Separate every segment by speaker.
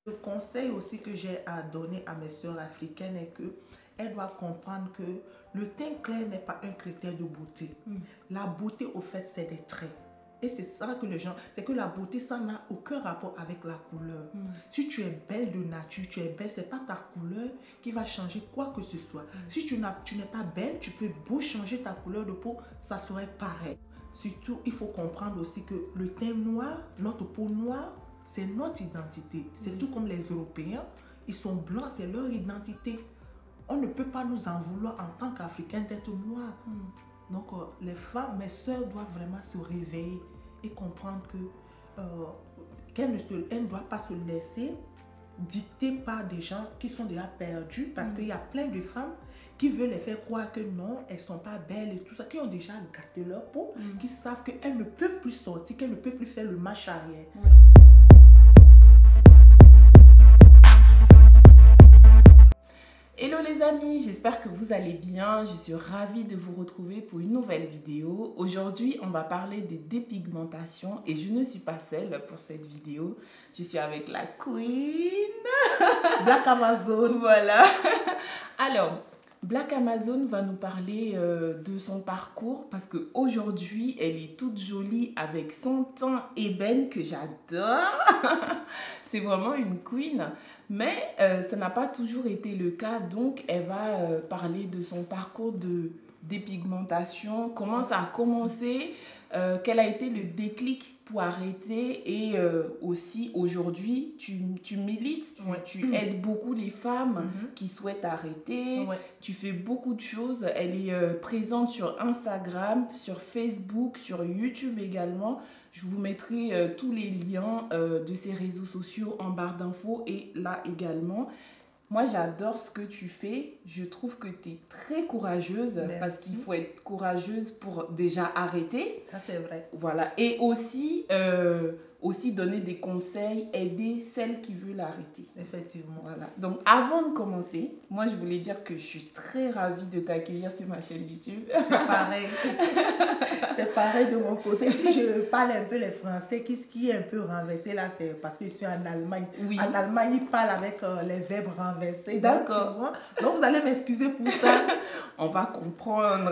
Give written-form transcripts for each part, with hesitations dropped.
Speaker 1: Le conseil aussi que j'ai à donner à mes soeurs africaines est que elles doivent comprendre que le teint clair n'est pas un critère de beauté. La beauté, au fait, c'est des traits. Et c'est ça que les gens... C'est que la beauté, ça n'a aucun rapport avec la couleur. Si tu es belle de nature, tu es belle, c'est pas ta couleur qui va changer quoi que ce soit. Si tu n'es pas belle, tu peux beau changer ta couleur de peau, ça serait pareil. Surtout, il faut comprendre aussi que le teint noir, notre peau noire, c'est notre identité. C'est tout comme les Européens, ils sont blancs, c'est leur identité. On ne peut pas nous en vouloir en tant qu'Africains d'être noirs. Donc, les femmes, mes soeurs doivent vraiment se réveiller et comprendre que qu'elles ne doivent pas se laisser dicter par des gens qui sont déjà perdus, parce qu'il y a plein de femmes qui veulent les faire croire que non, elles ne sont pas belles et tout ça, qui ont déjà gâté leur peau, qui savent qu'elles ne peuvent plus sortir, qu'elles ne peuvent plus faire le marche arrière.
Speaker 2: Hello les amis, j'espère que vous allez bien. Je suis ravie de vous retrouver pour une nouvelle vidéo. Aujourd'hui, on va parler de dépigmentation et je ne suis pas seule pour cette vidéo. Je suis avec la Queen
Speaker 1: Black Amazon.
Speaker 2: Voilà. Alors, Black Amazon va nous parler de son parcours parce qu'aujourd'hui, elle est toute jolie avec son teint ébène que j'adore. C'est vraiment une queen. Mais ça n'a pas toujours été le cas. Donc, elle va parler de son parcours de dépigmentation, comment ça a commencé, quel a été le déclic pour arrêter et aussi aujourd'hui tu milites, tu aides beaucoup les femmes qui souhaitent arrêter, tu fais beaucoup de choses, elle est présente sur Instagram, sur Facebook, sur YouTube également. Je vous mettrai tous les liens de ces réseaux sociaux en barre d'infos et là également. Moi, j'adore ce que tu fais. Je trouve que tu es très courageuse. Merci. Parce qu'il faut être courageuse pour déjà arrêter.
Speaker 1: Ça, c'est vrai.
Speaker 2: Voilà. Et aussi donner des conseils, aider celles qui veulent arrêter.
Speaker 1: Effectivement.
Speaker 2: Voilà. Donc, avant de commencer, moi, je voulais dire que je suis très ravie de t'accueillir sur ma chaîne YouTube.
Speaker 1: C'est pareil. C'est pareil de mon côté. Si je parle un peu les Français, qui est un peu renversé là, c'est parce que je suis en Allemagne. Oui. En Allemagne, ils parlent avec les verbes renversés.
Speaker 2: D'accord.
Speaker 1: Donc, vous allez m'excuser pour ça.
Speaker 2: On va comprendre.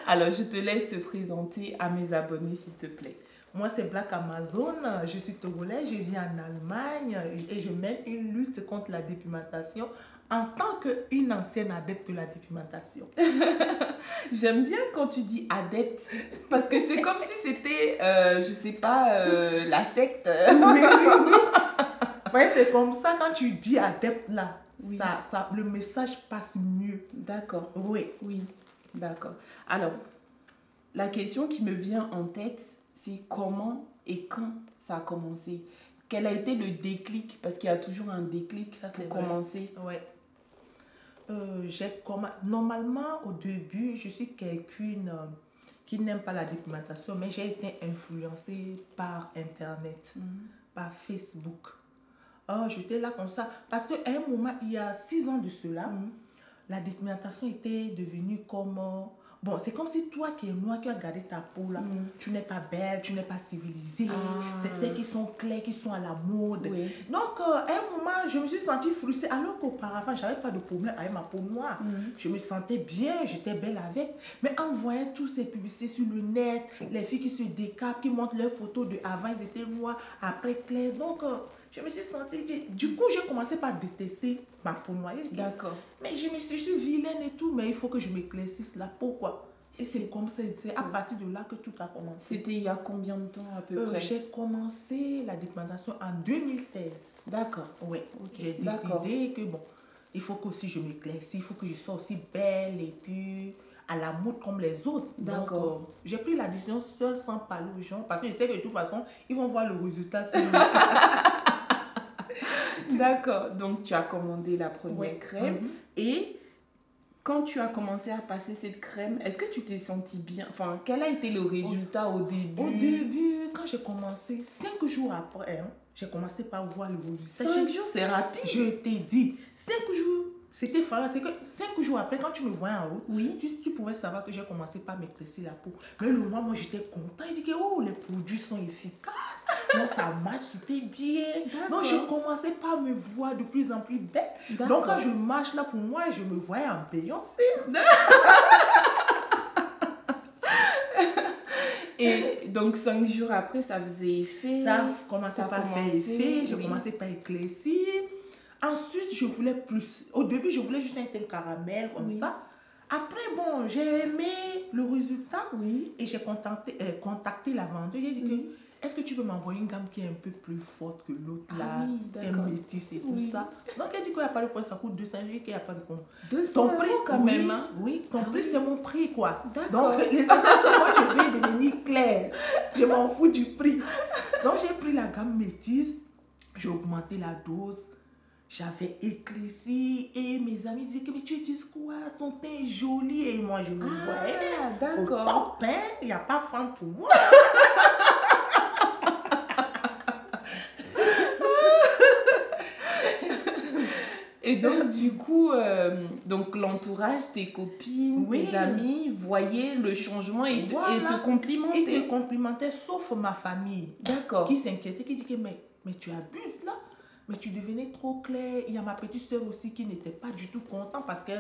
Speaker 2: Alors, je te laisse te présenter à mes abonnés, s'il te plaît.
Speaker 1: Moi, c'est Black Amazon. Je suis togolaise, je vis en Allemagne et je mène une lutte contre la dépigmentation en tant qu'une ancienne adepte de la dépigmentation.
Speaker 2: J'aime bien quand tu dis adepte, parce que c'est comme si c'était, je sais pas, la secte.
Speaker 1: Oui. Ouais, c'est comme ça, quand tu dis adepte là, oui. Le message passe mieux.
Speaker 2: D'accord.
Speaker 1: Oui.
Speaker 2: Oui, d'accord. Alors, la question qui me vient en tête, c'est comment et quand ça a commencé? Quel a été le déclic? Parce qu'il y a toujours un déclic pour commencer.
Speaker 1: Ouais. Normalement, au début, je suis quelqu'une qui n'aime pas la dépigmentation, mais j'ai été influencée par Internet, par Facebook. J'étais là comme ça. Parce qu'à un moment, il y a 6 ans de cela, la dépigmentation était devenue comme... Bon, c'est comme si toi qui es noir, qui as gardé ta peau là, tu n'es pas belle, tu n'es pas civilisée. C'est celles qui sont claires, qui sont à la mode. Oui. Donc, à un moment, je me suis sentie frustrée. Alors qu'auparavant, je n'avais pas de problème avec ma peau noire. Je me sentais bien, j'étais belle avec. Mais en voyant toutes ces publicités sur le net, les filles qui se décapent, qui montrent leurs photos de avant, ils étaient noirs, après clairs. Donc, je me suis sentie... Du coup, j'ai commencé par détester ma peau noire.
Speaker 2: D'accord.
Speaker 1: Mais je suis vilaine et tout, mais il faut que je m'éclaircisse là. Pourquoi? Et c'est comme ça, c'est à partir de là que tout a commencé.
Speaker 2: C'était il y a combien de temps à peu près?
Speaker 1: J'ai commencé la dépigmentation en 2016.
Speaker 2: D'accord.
Speaker 1: Oui, j'ai décidé que bon, il faut que aussi je m'éclaircisse, il faut que je sois aussi belle et puis à la mode comme les autres.
Speaker 2: D'accord.
Speaker 1: Donc, j'ai pris la décision seule sans parler aux gens parce que je sais que de toute façon, ils vont voir le résultat sur
Speaker 2: D'accord, donc tu as commandé la première crème et quand tu as commencé à passer cette crème, est-ce que tu t'es sentie bien? Enfin, quel a été le résultat au début?
Speaker 1: Au début, quand j'ai commencé, 5 jours après, j'ai commencé par voir le résultat.
Speaker 2: 5 jours, c'est rapide.
Speaker 1: Je t'ai dit, 5 jours, C'était fort. C'est que 5 jours après, quand tu me voyais en route,
Speaker 2: Oui.
Speaker 1: tu pouvais savoir que j'ai commencé par m'éclaircir la peau. Mais le mois, moi, j'étais content. Il dit que oh, les produits sont efficaces. Non, ça marche super bien. Donc, je commençais par me voir de plus en plus belle. Donc, quand je marche là, pour moi, je me voyais en Beyoncé.
Speaker 2: Et donc 5 jours après, ça faisait effet.
Speaker 1: Ça commençait par faire effet. Je commençais par éclaircir. Ensuite, je voulais plus. Au début, je voulais juste un teint caramel comme ça. Après, bon, j'ai aimé le résultat. Et j'ai contacté la vendeuse. J'ai dit que, est-ce que tu peux m'envoyer une gamme qui est un peu plus forte que l'autre là, un métis et tout ça. Donc, elle dit qu'il n'y a pas de problème, ça coûte 200 € qu'il n'y a pas de problème.
Speaker 2: 200 € quand même. Hein?
Speaker 1: Oui, ton prix, c'est mon prix, quoi. Donc, l'essentiel que moi, je vais devenir claire. Je m'en fous du prix. Donc, j'ai pris la gamme métis. J'ai augmenté la dose. J'avais éclairci et mes amis disaient que mais tu utilises quoi? Ton teint est joli. Et moi, je me voyais au top, hein? Il n'y a pas femme pour moi.
Speaker 2: Et donc, du coup, donc l'entourage, tes copines, tes amis voyaient le changement et te complimentaient.
Speaker 1: Ils te complimentaient, sauf ma famille.
Speaker 2: D'accord.
Speaker 1: Qui s'inquiétait, qui dit que mais tu abuses là. Mais tu devenais trop clair. Il y a ma petite soeur aussi qui n'était pas du tout contente parce que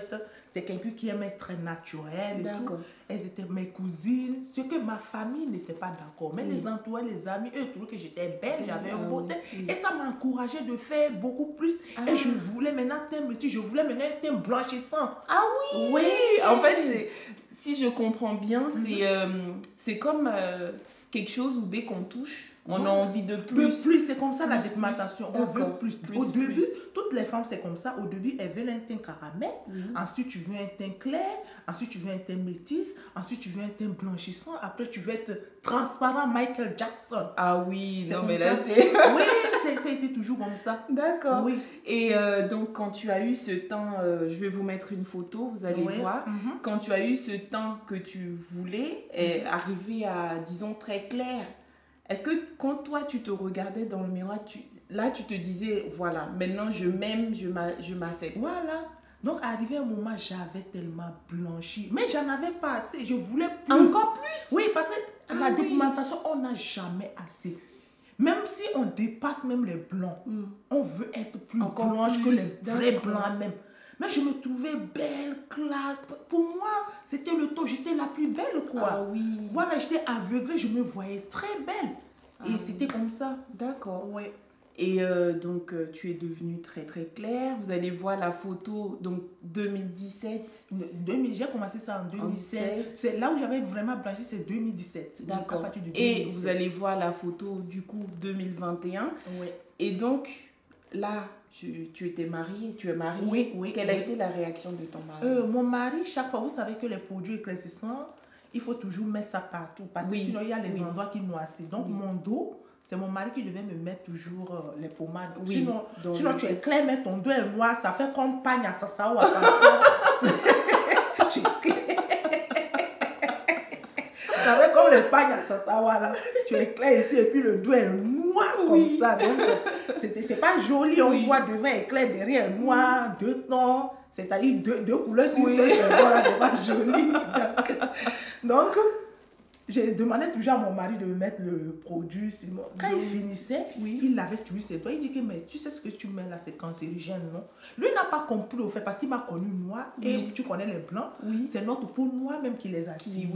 Speaker 1: c'est quelqu'un qui aimait être très naturel et tout. Elles étaient mes cousines. Ce que ma famille n'était pas d'accord. Mais les entourés, les amis, eux trouvaient que j'étais belle, j'avais un beau teint. Et ça m'encourageait de faire beaucoup plus. Et je voulais maintenant un teint métis, je voulais maintenant un teint blanchissant.
Speaker 2: Ah oui! Oui! En fait, si je comprends bien, c'est comme quelque chose où dès qu'on touche, on a envie de plus.
Speaker 1: De plus, c'est comme ça la dépigmentation. On veut plus. Au début, toutes les femmes, c'est comme ça. Au début, elles veulent un teint caramel. Ensuite, tu veux un teint clair. Ensuite, tu veux un teint métis. Ensuite, tu veux un teint blanchissant. Après, tu veux être transparent Michael Jackson.
Speaker 2: Ah oui, non mais là, c'est...
Speaker 1: Oui, ça a été toujours comme ça.
Speaker 2: D'accord. Oui. Et donc, quand tu as eu ce teint, je vais vous mettre une photo, vous allez voir. Quand tu as eu ce teint que tu voulais, arriver à, disons, très clair, est-ce que quand toi, tu te regardais dans le miroir, là, tu te disais, voilà, maintenant, je m'aime, je m'accepte.
Speaker 1: Voilà. Donc, arrivé un moment, j'avais tellement blanchi. Mais j'en avais pas assez. Je voulais plus.
Speaker 2: Encore plus?
Speaker 1: Oui, parce que la dépigmentation, on n'a jamais assez. Même si on dépasse même les blancs, on veut être plus blanche que les vrais blancs même. Mais je me trouvais belle, classe. Pour moi, c'était le taux. J'étais la plus belle, quoi.
Speaker 2: Ah oui.
Speaker 1: Voilà, j'étais aveuglée. Je me voyais très belle. Et c'était comme ça.
Speaker 2: D'accord.
Speaker 1: Ouais.
Speaker 2: Et donc, tu es devenue très, très claire. Vous allez voir la photo, donc 2017.
Speaker 1: J'ai commencé ça en 2016. C'est là où j'avais vraiment blanchi, c'est 2017.
Speaker 2: D'accord. Et vous allez voir la photo, du coup, 2021.
Speaker 1: Oui.
Speaker 2: Et donc, là... Tu étais mariée, tu es mariée.
Speaker 1: Oui.
Speaker 2: Quelle a été la réaction de ton mari?
Speaker 1: Mon mari, chaque fois, vous savez que les produits éclaircissants, il faut toujours mettre ça partout. Parce que sinon, il y a les endroits qui noircissent. Donc, mon dos, c'est mon mari qui devait me mettre toujours les pommades. Sinon tu es clair, mais ton dos est noir, ça fait comme pagne à Sassao. Tu es clair. Ça fait comme les pagnes à Sassao, là. Tu es clair ici et puis le dos est noir comme ça. Donc, c'est pas joli. On voit devant est clair, derrière noir, deux tons. C'est-à-dire deux couleurs sur une seule personne, c'est pas joli. Donc, j'ai demandé toujours à mon mari de me mettre le produit. Quand il finissait, il l'avait toujours ses doigts. Il dit que, mais tu sais ce que tu mets là, c'est cancérigène, non? Lui n'a pas compris au fait parce qu'il m'a connu noir et tu connais les blancs. C'est notre peau noire même qui les attire.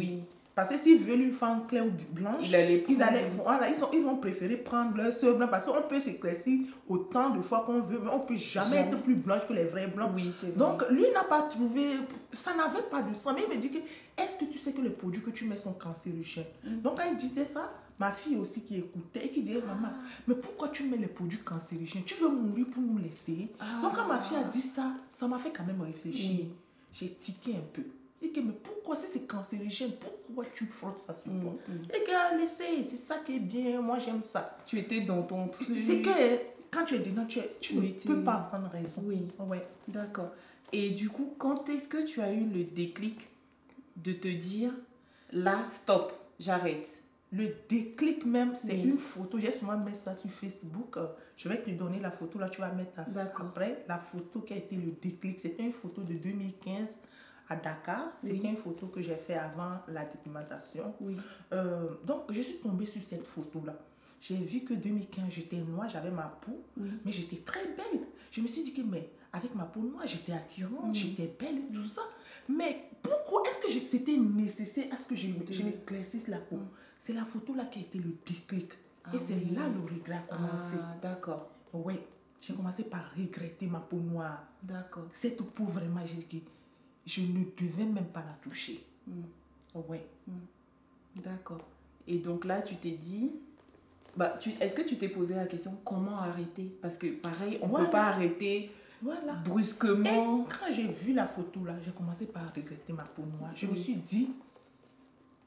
Speaker 1: Parce que s'ils veulent une femme claire ou blanche, ils vont préférer prendre leur soeur blanc parce qu'on peut s'éclaircir autant de fois qu'on veut, mais on ne peut jamais être plus blanche que les vrais blancs. Donc, lui n'a pas trouvé, ça n'avait pas de sens. Mais il me dit que, est-ce que tu sais que les produits que tu mets sont cancérigènes? Donc, quand il disait ça, ma fille aussi qui écoutait et qui disait, maman, mais pourquoi tu mets les produits cancérigènes? Tu veux mourir pour nous laisser? Donc, quand ma fille a dit ça, ça m'a fait quand même réfléchir. J'ai tiqué un peu. Je dis que, mais pourquoi si c'est cancérigène, pourquoi tu frottes ça sur toi? Et que, laissez, c'est ça qui est bien, moi j'aime ça.
Speaker 2: Tu étais dans ton truc.
Speaker 1: C'est que quand tu es dedans, tu ne peux pas prendre raison.
Speaker 2: D'accord. Et du coup, quand est-ce que tu as eu le déclic de te dire, là, stop, j'arrête?
Speaker 1: Le déclic même, c'est
Speaker 2: Oui.
Speaker 1: une photo. J'ai souvent mis ça sur Facebook. Je vais te donner la photo, là tu vas mettre
Speaker 2: D'accord.
Speaker 1: après. La photo qui a été le déclic, c'était une photo de 2015 à Dakar. C'était
Speaker 2: Oui.
Speaker 1: une photo que j'ai fait avant la documentation.
Speaker 2: Oui.
Speaker 1: Donc, je suis tombée sur cette photo-là. J'ai vu que 2015, j'étais noire, j'avais ma peau,
Speaker 2: Oui.
Speaker 1: mais j'étais très belle. Je me suis dit que, mais avec ma peau noire, j'étais attirante, j'étais belle et tout ça. Mais pourquoi est-ce que c'était nécessaire à ce que je m'éclaircisse la peau? C'est la photo-là qui a été le déclic.
Speaker 2: Ah
Speaker 1: et c'est
Speaker 2: oui.
Speaker 1: là le regret a commencé.
Speaker 2: Ah, d'accord.
Speaker 1: Oui, j'ai commencé par regretter ma peau noire.
Speaker 2: D'accord.
Speaker 1: Cette peau, vraiment, j'ai dit que je ne devais même pas la toucher. Oui.
Speaker 2: D'accord. Et donc là, tu t'es dit... est-ce que tu t'es posé la question comment arrêter? Parce que pareil, on ne
Speaker 1: Voilà.
Speaker 2: peut pas arrêter brusquement.
Speaker 1: Et quand j'ai vu la photo là, j'ai commencé par regretter ma peau noire. Je me suis dit,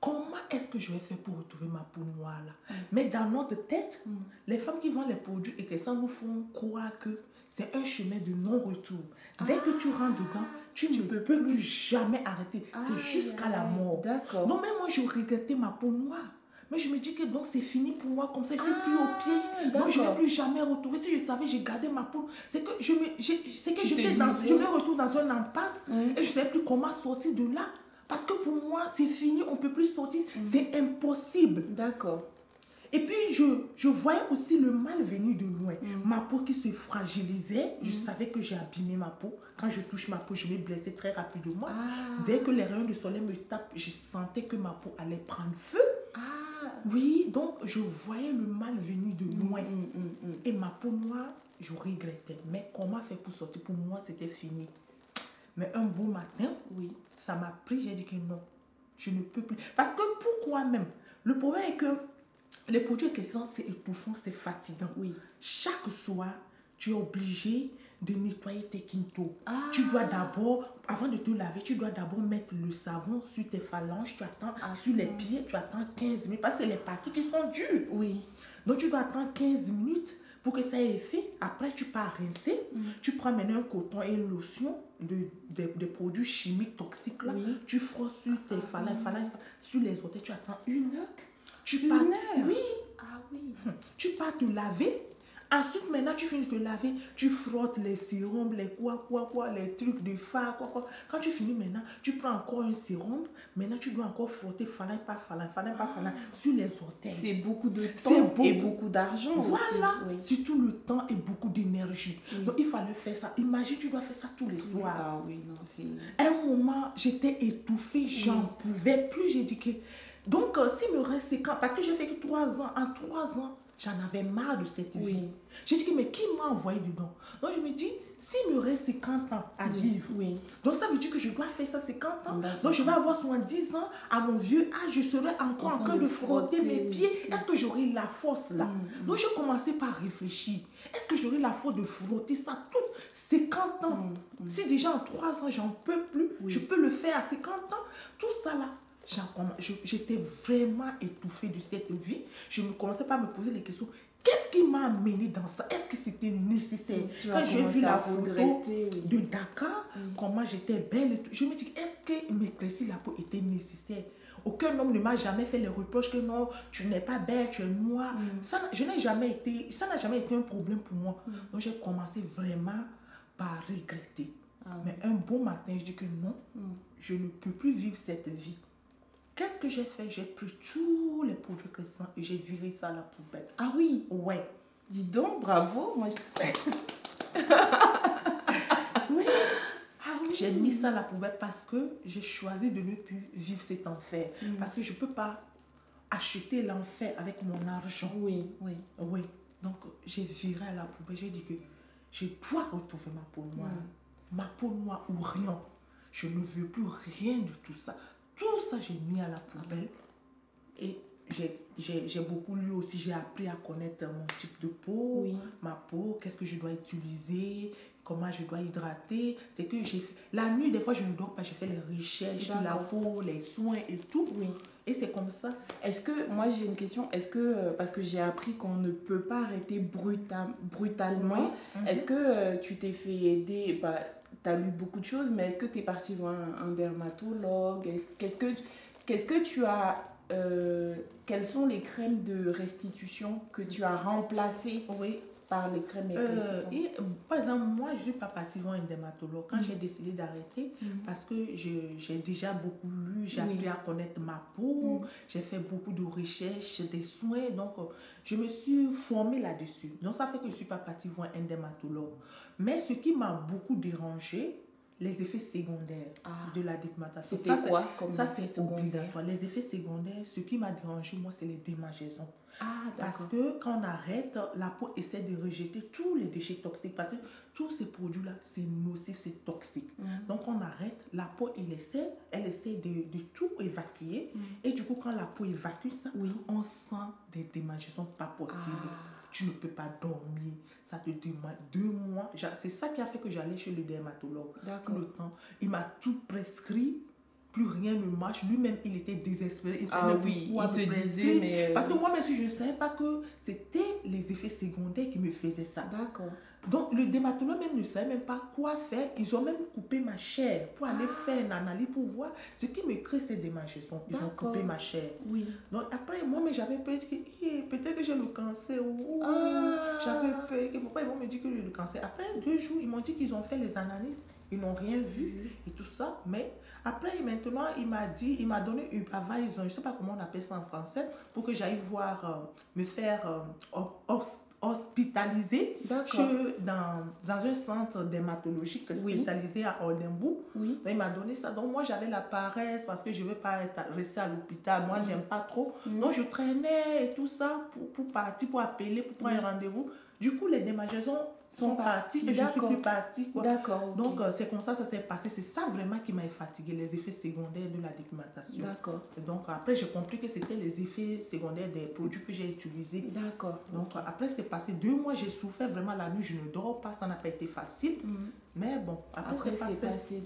Speaker 1: comment est-ce que je vais faire pour retrouver ma peau noire là? Mais dans notre tête, les femmes qui vendent les produits et que ça nous font croire que c'est un chemin de non-retour. Dès que tu rentres dedans, tu ne peux plus jamais arrêter. C'est jusqu'à la mort.
Speaker 2: D'accord.
Speaker 1: Non, mais moi, je regrettais ma peau noire. Mais je me dis que donc c'est fini pour moi, comme ça, je ne suis plus au pied. Donc je ne vais plus jamais retrouver. Si je savais, j'ai gardé ma peau. C'est que je me retrouve dans un impasse et je ne sais plus comment sortir de là. Parce que pour moi, c'est fini, on ne peut plus sortir. C'est impossible.
Speaker 2: D'accord.
Speaker 1: Et puis, je voyais aussi le mal venir de loin. Ma peau qui se fragilisait. Je savais que j'ai abîmé ma peau. Quand je touche ma peau, je vais blesser très rapidement. Dès que les rayons du soleil me tapent, je sentais que ma peau allait prendre feu. Oui, donc je voyais le mal venir de loin. Et ma peau noire, je regrettais. Mais comment faire pour sortir? Pour moi, c'était fini. Mais un beau matin, ça m'a pris, j'ai dit que non, je ne peux plus. Parce que pourquoi même? Le problème est que les produits éclaircissants, c'est étouffant, c'est fatigant. Chaque soir, tu es obligé de nettoyer tes quintaux. Tu dois d'abord, avant de te laver, tu dois d'abord mettre le savon sur tes phalanges. Tu attends sur les pieds, tu attends 15 minutes. Parce que c'est les parties qui sont dures. Donc tu dois attendre 15 minutes pour que ça ait effet. Après, tu pars rincer. Tu prends maintenant un coton et une lotion des produits chimiques toxiques. Là. Tu frosses sur tes phalanges, sur les orteils. Tu attends 1 heure. Tu pars, tu pars te laver. Ensuite, maintenant, tu finis de te laver, tu frottes les sérums, les les trucs de phare, Quand tu finis maintenant, tu prends encore un sérum. Maintenant, tu dois encore frotter phalange par phalange, sur les orteils.
Speaker 2: C'est beaucoup de temps et beaucoup d'argent.
Speaker 1: Voilà, surtout le temps et beaucoup d'énergie. Donc, il fallait faire ça. Imagine, tu dois faire ça tous les soirs. À un moment, j'étais étouffée, j'en pouvais plus. J'ai dit que... Donc, s'il me reste 5 ans, parce que j'ai fait que 3 ans, en 3 ans, j'en avais marre de cette vie. J'ai dit, mais qui m'a envoyé dedans? Donc, je me dis, s'il me reste 50 ans à vivre, donc ça veut dire que je dois faire ça 50 ans. Donc, je vais avoir 70 ans, à mon vieux âge, je serai encore en train de frotter mes pieds. Est-ce que j'aurai la force là? Donc, je commençais par réfléchir. Est-ce que j'aurai la force de frotter ça toutes 50 ans? Si déjà en 3 ans, j'en peux plus, je peux le faire à 50 ans. Tout ça là. J'étais vraiment étouffée de cette vie. Je ne commençais pas à me poser les questions. Qu'est-ce qui m'a amené dans ça? Est-ce que c'était nécessaire? Quand j'ai vu la photo de Dakar, comment j'étais belle, et tout, je me dis, est-ce que m'éclaircir la peau était nécessaire? Aucun homme ne m'a jamais fait les reproches que non, tu n'es pas belle, tu es noire. Ça n'a jamais été un problème pour moi. Donc j'ai commencé vraiment par regretter. Mais un beau matin, je dis que non, je ne peux plus vivre cette vie. Qu'est-ce que j'ai fait? J'ai pris tous les produits éclaircissants et j'ai viré ça à la poubelle.
Speaker 2: Ah oui?
Speaker 1: Ouais.
Speaker 2: Dis donc, bravo. Moi,
Speaker 1: J'ai mis ça à la poubelle parce que j'ai choisi de ne plus vivre cet enfer. Parce que je ne peux pas acheter l'enfer avec mon argent.
Speaker 2: Oui.
Speaker 1: Donc, j'ai viré à la poubelle. J'ai dit que je dois retrouver ma peau noire. Ma peau noire ou rien. Je ne veux plus rien de tout ça. Tout ça, j'ai mis à la poubelle. Et j'ai beaucoup lu aussi. J'ai appris à connaître mon type de peau, ma peau, qu'est-ce que je dois utiliser, comment je dois hydrater. C'est que j'ai fait... La nuit, des fois, je ne dors pas. J'ai fait les recherches sur la peau, les soins et tout. Et c'est comme ça.
Speaker 2: Est-ce que, moi j'ai une question, est-ce que, parce que j'ai appris qu'on ne peut pas arrêter brutalement, est-ce que tu t'es fait aider, tu as lu beaucoup de choses, mais est-ce que tu es parti voir un dermatologue? Qu'est-ce que tu as quelles sont les crèmes de restitution que tu as remplacées
Speaker 1: Oui.
Speaker 2: par les crèmes éclaircissantes?
Speaker 1: Par exemple, moi, je ne suis pas partie voir un dermatologue quand j'ai décidé d'arrêter parce que j'ai déjà beaucoup lu, j'ai appris à connaître ma peau, j'ai fait beaucoup de recherches, des soins, donc je me suis formée là-dessus. Donc, ça fait que je ne suis pas partie voir un dermatologue. Mais ce qui m'a beaucoup dérangé, les effets secondaires de la dépigmentation.
Speaker 2: C'était quoi comme
Speaker 1: ça, c'est obligatoire. Les effets secondaires, ce qui m'a dérangé, moi, c'est les démangeaisons. Parce que quand on arrête, la peau essaie de rejeter tous les déchets toxiques. Parce que tous ces produits-là, c'est nocif, c'est toxique. Donc, on arrête, la peau, elle essaie de tout évacuer. Et du coup, quand la peau évacue ça, on sent des démangeaisons pas possibles. Tu ne peux pas dormir. Ça te demande 2 mois. C'est ça qui a fait que j'allais chez le dermatologue. Tout le temps. Il m'a tout prescrit. Plus rien ne marche. Lui-même, il était désespéré. Il
Speaker 2: se disait, mais...
Speaker 1: Parce que moi-même, je ne savais pas que c'était les effets secondaires qui me faisaient ça. Donc, le dermatologue même ne savait même pas quoi faire. Ils ont même coupé ma chair pour aller faire une analyse pour voir ce qui me crée ces démangeaisons. Ils ont coupé ma chair. Donc, après, moi-même, j'avais peur que peut-être que j'ai le cancer. J'avais peur. Pourquoi ils vont me dire que j'ai le cancer? Après 2 jours, ils m'ont dit qu'ils ont fait les analyses. Ils n'ont rien vu et tout ça. Mais après, maintenant, il m'a donné une Upavaison, je ne sais pas comment on appelle ça en français, pour que j'aille voir, me faire hospitaliser dans un centre dermatologique spécialisé à Oldenbourg. Donc, il m'a donné ça. Donc, moi, j'avais la paresse parce que je ne veux pas rester à l'hôpital. Moi, je n'aime pas trop. Donc, je traînais et tout ça pour partir, pour appeler, pour prendre un rendez-vous. Du coup, les démangeaisons sont partis et je ne suis plus partie. Donc, c'est comme ça s'est passé. C'est ça vraiment qui m'a fatiguée, les effets secondaires de la dépigmentation. Donc, après, j'ai compris que c'était les effets secondaires des produits que j'ai utilisés. Donc, après, c'est passé 2 mois, j'ai souffert vraiment la nuit, je ne dors pas, ça n'a pas été facile. Mais bon, après c'est passé.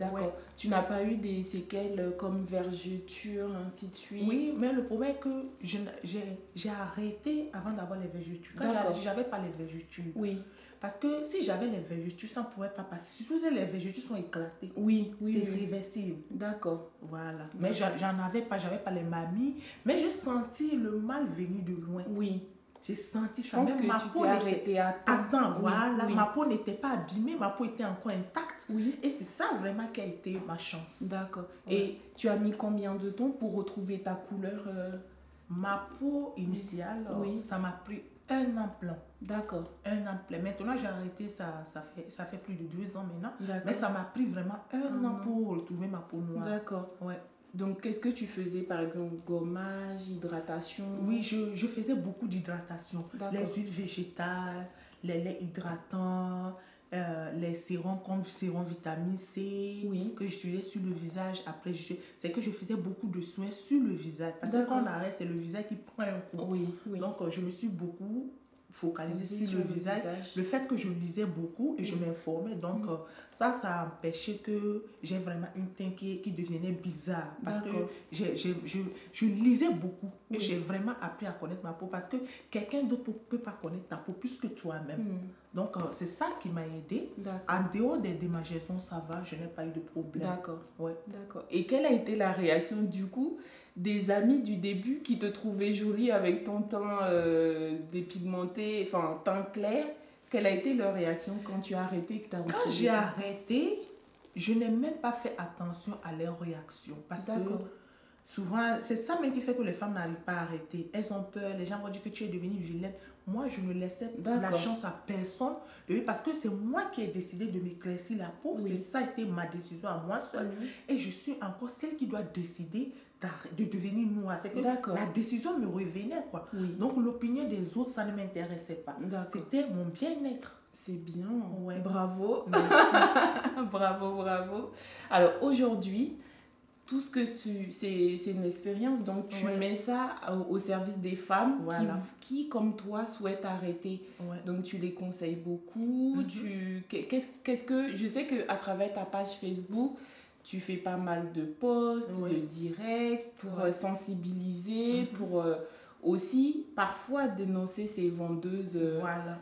Speaker 2: Tu n'as pas eu des séquelles comme vergetures, ainsi de suite?
Speaker 1: Oui, mais le problème est que j'ai arrêté avant d'avoir les vergetures. Quand j'avais pas les vergetures. Parce que si j'avais les vergetures, ça ne pourrait pas passer. Surtout si les vergetures sont éclatées. C'est réversible. Voilà. Mais j'en avais pas, j'avais pas les mamies. Mais j'ai senti le mal venir de loin. J'ai senti ça.
Speaker 2: Même ma peau n'était
Speaker 1: ma peau n'était pas abîmée, ma peau était encore intacte. Et c'est ça vraiment qui a été ma chance.
Speaker 2: Et tu as mis combien de temps pour retrouver ta couleur?
Speaker 1: Ma peau initiale, ça m'a pris 1 an plein. 1 an plein. Maintenant, j'ai arrêté, ça fait plus de 2 ans maintenant. Mais ça m'a pris vraiment 1 an pour retrouver ma peau noire.
Speaker 2: Donc, qu'est-ce que tu faisais, par exemple, gommage, hydratation?
Speaker 1: Oui, je faisais beaucoup d'hydratation. Les huiles végétales, les laits hydratants, les sérums comme le sérum vitamine C que j'utilisais sur le visage. Après, c'est que je faisais beaucoup de soins sur le visage. Parce que quand on arrête, c'est le visage qui prend un coup. Donc, je me suis beaucoup focalisée sur le visage. Le fait que je lisais beaucoup et je m'informais, donc ça a empêché que j'ai vraiment une teinte qui devenait bizarre. Parce que je lisais beaucoup et j'ai vraiment appris à connaître ma peau. Parce que quelqu'un d'autre ne peut pas connaître ta peau plus que toi-même. Donc, c'est ça qui m'a aidée. En dehors des démangeaisons, ça va, je n'ai pas eu de problème.
Speaker 2: Et quelle a été la réaction du coup des amis du début qui te trouvaient jolie avec ton teint dépigmenté, enfin teint clair? Quelle a été leur réaction quand tu as arrêté?
Speaker 1: Quand j'ai arrêté, je n'ai même pas fait attention à leurs réactions. Parce que souvent, c'est ça même qui fait que les femmes n'arrivent pas à arrêter. Elles ont peur, les gens vont dire que tu es devenue vilaine. Moi, je ne laissais la chance à personne. Parce que c'est moi qui ai décidé de m'éclaircir la peau. Ça a été ma décision à moi seule. Et je suis encore celle qui doit décider de devenir noire. C'est que la décision me revenait. Donc, l'opinion des autres, ça ne m'intéressait pas. C'était mon bien-être.
Speaker 2: C'est bien. Bravo. Bravo. Alors, aujourd'hui, tout ce que c'est une expérience, donc tu mets ça au service des femmes qui, comme toi, souhaitent arrêter. Donc tu les conseilles beaucoup. Qu'est-ce que je sais que à travers ta page Facebook, tu fais pas mal de posts, de directs pour sensibiliser, pour aussi parfois dénoncer ces vendeuses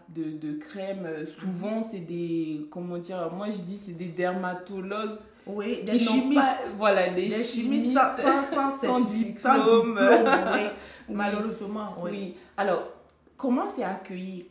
Speaker 2: de crèmes. Souvent c'est des, comment dire, moi je dis c'est des dermatologues
Speaker 1: Oui,
Speaker 2: qui n'ont pas, voilà, des chimistes
Speaker 1: sans
Speaker 2: diplôme.
Speaker 1: oui.
Speaker 2: Oui.
Speaker 1: Malheureusement, oui.
Speaker 2: Oui. Alors, comment c'est accueilli?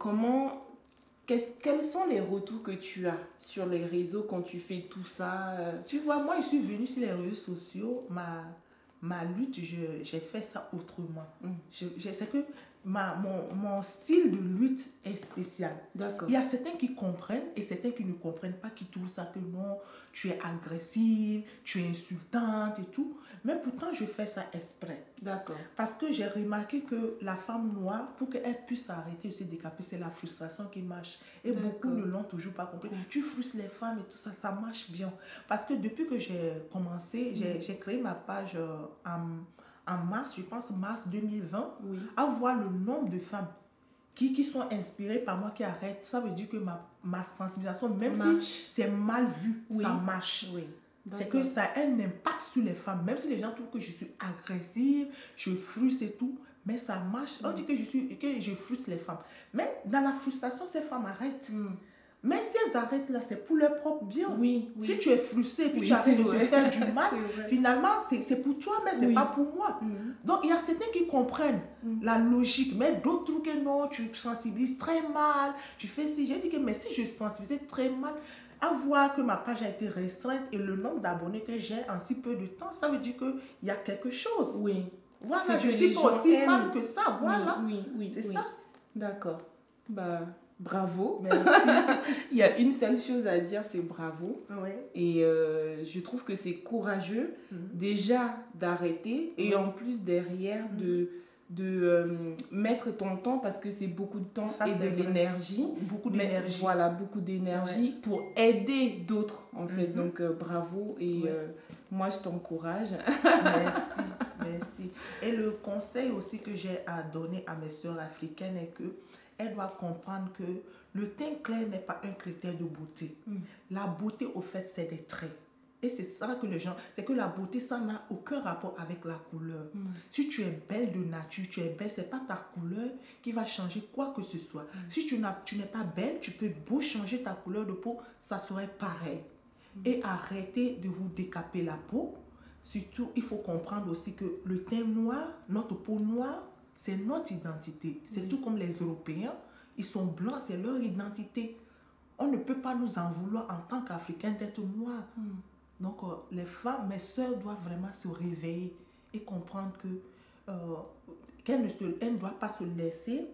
Speaker 2: Quels sont les retours que tu as sur les réseaux quand tu fais tout ça?
Speaker 1: Tu vois, moi, je suis venue sur les réseaux sociaux, ma lutte, j'ai fait ça autrement. C'est que mon style de lutte est spécial.
Speaker 2: D'accord.
Speaker 1: Il y a certains qui comprennent et certains qui ne comprennent pas, qui trouvent ça que non, tu es agressive, tu es insultante et tout. Mais pourtant, je fais ça exprès.
Speaker 2: D'accord.
Speaker 1: Parce que j'ai remarqué que la femme noire, pour qu'elle puisse arrêter de se décaper, c'est la frustration qui marche. Et beaucoup ne l'ont toujours pas compris. Tu frustres les femmes et tout ça, ça marche bien. Parce que depuis que j'ai commencé, j'ai créé ma page en mars, je pense mars 2020, à voir le nombre de femmes qui sont inspirées par moi, qui arrêtent. Ça veut dire que ma sensibilisation, même si c'est mal vu, ça marche.
Speaker 2: Oui.
Speaker 1: C'est que ça a un impact sur les femmes. Même si les gens trouvent que je suis agressive, je frustre et tout, mais ça marche. On dit que je frustre les femmes. Mais dans la frustration, ces femmes arrêtent. Mais si elles arrêtent là, c'est pour leur propre bien. Si tu es frustré et puis tu arrêtes de te faire du mal, finalement, c'est pour toi, mais ce n'est pas pour moi. Donc, il y a certains qui comprennent la logique, mais d'autres trouvent que non, tu sensibilises très mal, tu fais ci. J'ai dit que mais si je sensibilise très mal, à voir que ma page a été restreinte et le nombre d'abonnés que j'ai en si peu de temps, ça veut dire qu'il y a quelque chose. Voilà, je ne suis pas aussi mal que ça, voilà. C'est ça.
Speaker 2: D'accord. Bah, bravo.
Speaker 1: Merci.
Speaker 2: Il y a une seule chose à dire, c'est bravo. Et je trouve que c'est courageux déjà d'arrêter et en plus derrière de mettre ton temps, parce que c'est beaucoup de temps et de l'énergie.
Speaker 1: Beaucoup d'énergie.
Speaker 2: Voilà, beaucoup d'énergie pour aider d'autres en fait. Donc bravo et moi je t'encourage.
Speaker 1: Merci. Et le conseil aussi que j'ai à donner à mes sœurs africaines est que elles doivent comprendre que le teint clair n'est pas un critère de beauté. La beauté au fait c'est des traits. Et c'est ça que les gens, c'est que la beauté, ça n'a aucun rapport avec la couleur. Si tu es belle de nature, tu es belle, ce n'est pas ta couleur qui va changer quoi que ce soit. Si tu n'es pas belle, tu peux beau changer ta couleur de peau, ça serait pareil. Et arrêtez de vous décaper la peau. Surtout, il faut comprendre aussi que le teint noir, notre peau noire, c'est notre identité. C'est tout comme les Européens, ils sont blancs, c'est leur identité. On ne peut pas nous en vouloir en tant qu'Africains d'être noirs. Donc, les femmes, mes soeurs doivent vraiment se réveiller et comprendre qu'elles ne doivent pas se laisser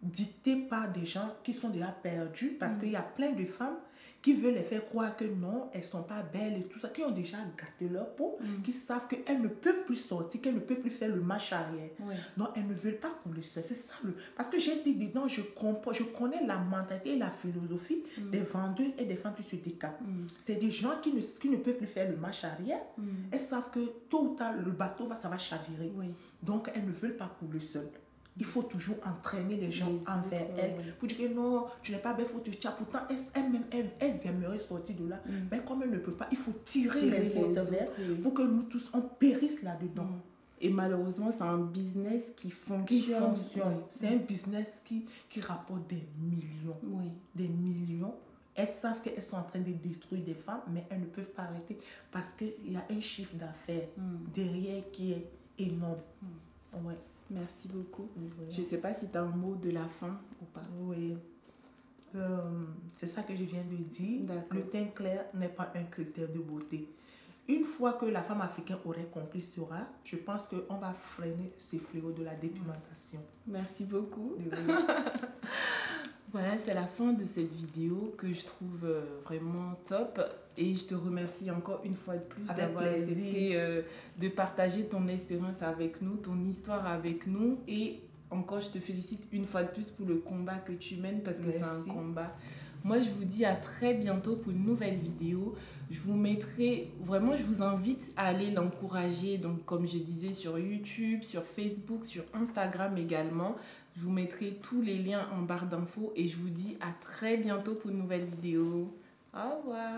Speaker 1: dicter par des gens qui sont déjà perdus, parce qu'il y a plein de femmes qui veulent les faire croire que non, elles ne sont pas belles et tout ça, qui ont déjà gâté leur peau, qui savent qu'elles ne peuvent plus sortir, qu'elles ne peuvent plus faire le marche arrière. Donc, elles ne veulent pas qu'on le fasse. C'est ça. Parce que j'ai été dedans, je connais la mentalité et la philosophie des vendeuses et des femmes qui se décapent. C'est des gens qui ne peuvent plus faire le marche arrière. Elles savent que tôt ou tard, le bateau, ça va chavirer. Donc, elles ne veulent pas couler seules. Il faut toujours entraîner les gens envers elles. Pour dire que non, tu n'es pas belle, il faut te tirer. Pourtant, elles aimeraient sortir de là. Mais comme elles ne peuvent pas, il faut tirer les autres vers pour que nous tous, on périsse là-dedans.
Speaker 2: Et malheureusement, c'est un business qui fonctionne.
Speaker 1: C'est un business qui rapporte des millions. Des millions. Elles savent qu'elles sont en train de détruire des femmes, mais elles ne peuvent pas arrêter parce qu'il y a un chiffre d'affaires derrière qui est énorme.
Speaker 2: Merci beaucoup. Je ne sais pas si tu as un mot de la fin ou pas.
Speaker 1: C'est ça que je viens de dire. Le teint clair n'est pas un critère de beauté. Une fois que la femme africaine aurait compris cela, je pense qu'on va freiner ces fléaux de la dépigmentation.
Speaker 2: Merci beaucoup. Voilà, c'est la fin de cette vidéo que je trouve vraiment top. Et je te remercie encore une fois de plus d'avoir accepté de partager ton expérience avec nous, ton histoire avec nous. Et encore, je te félicite une fois de plus pour le combat que tu mènes, parce que c'est un combat. Moi, je vous dis à très bientôt pour une nouvelle vidéo. Je vous mettrai, vraiment, je vous invite à aller l'encourager. Donc, comme je disais, sur YouTube, sur Facebook, sur Instagram également. Je vous mettrai tous les liens en barre d'infos et je vous dis à très bientôt pour une nouvelle vidéo. Au revoir.